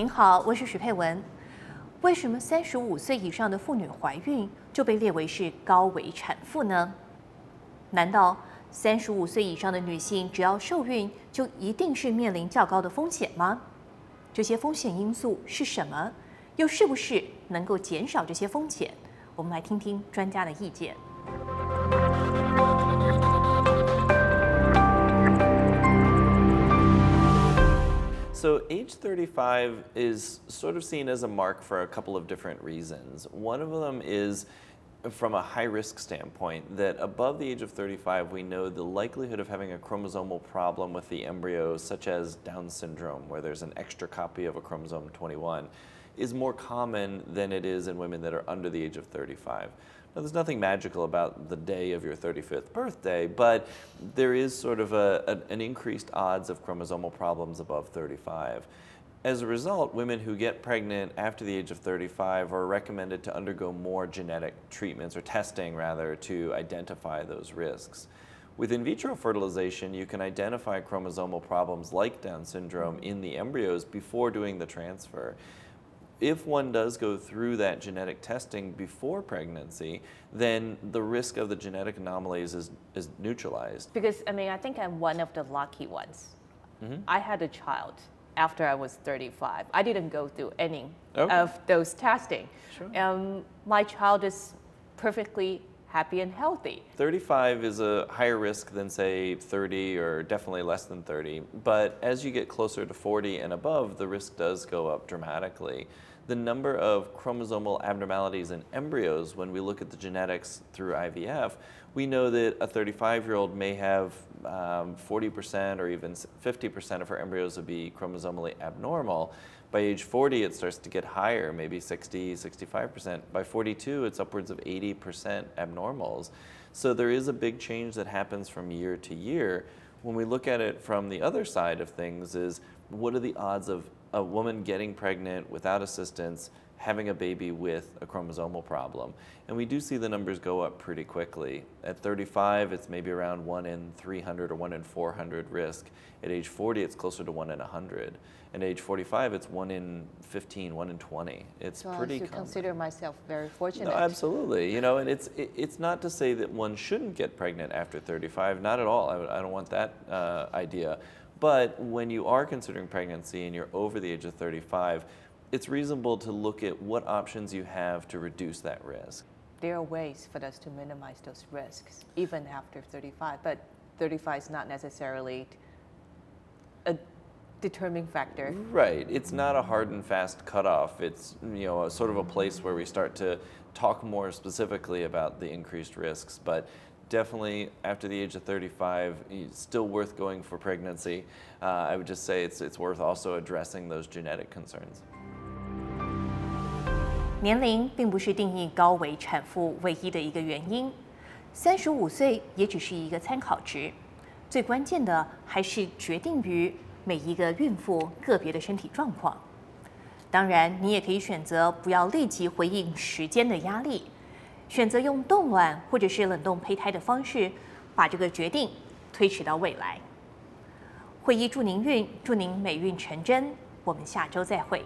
您好，我是许佩文。为什么35岁以上的妇女怀孕就被列为是高危产妇呢？难道35岁以上的女性只要受孕就一定是面临较高的风险吗？这些风险因素是什么？又是不是能够减少这些风险？我们来听听专家的意见。So age 35 is sort of seen as a mark for a couple of different reasons. One of them is from a high risk standpoint, that above the age of 35, we know the likelihood of having a chromosomal problem with the embryo, such as Down syndrome, where there's an extra copy of a chromosome 21, is more common than it is in women that are under the age of 35. Now, there's nothing magical about the day of your 35th birthday, but there is sort of an increased odds of chromosomal problems above 35. As a result, women who get pregnant after the age of 35 are recommended to undergo more genetic treatments, or testing rather, to identify those risks. With in vitro fertilization, you can identify chromosomal problems like Down syndrome in the embryos before doing the transfer. If one does go through that genetic testing before pregnancy, then the risk of the genetic anomalies is neutralized. Because, I think I'm one of the lucky ones. I had a child after I was 35. I didn't go through any of those testing. Sure. My child is perfectly happy and healthy. 35 is a higher risk than, say, 30, or definitely less than 30. But as you get closer to 40 and above, the risk does go up dramatically. The number of chromosomal abnormalities in embryos, when we look at the genetics through IVF, we know that a 35-year-old may have 40% or even 50% of her embryos would be chromosomally abnormal. By age 40, it starts to get higher, maybe 60, 65%. By 42, it's upwards of 80% abnormals. So there is a big change that happens from year to year. When we look at it from the other side of things, is what are the odds of a woman getting pregnant without assistance, having a baby with a chromosomal problem? And we do see the numbers go up pretty quickly. At 35, it's maybe around 1 in 300 or 1 in 400 risk. At age 40, it's closer to 1 in 100. At age 45, it's 1 in 15, 1 in 20. It's pretty common. I consider myself very fortunate. No, absolutely. You know, and it's not to say that one shouldn't get pregnant after 35. Not at all. I don't want that idea. But when you are considering pregnancy and you're over the age of 35, it's reasonable to look at what options you have to reduce that risk. There are ways for us to minimize those risks, even after 35. But 35 is not necessarily a determining factor. Right. It's not a hard and fast cutoff. It's, a sort of a place where we start to talk more specifically about the increased risks. But definitely after the age of 35, it's still worth going for pregnancy. I would just say it's worth also addressing those genetic concerns. 年龄并不是定义高危产妇唯一的一个原因，35岁也只是一个参考值。最关键的还是决定于每一个孕妇个别的身体状况。当然，你也可以选择不要立即回应时间的压力，选择用冻卵或者是冷冻胚胎的方式，把这个决定推迟到未来。会医祝您孕，祝您美孕成真。我们下周再会。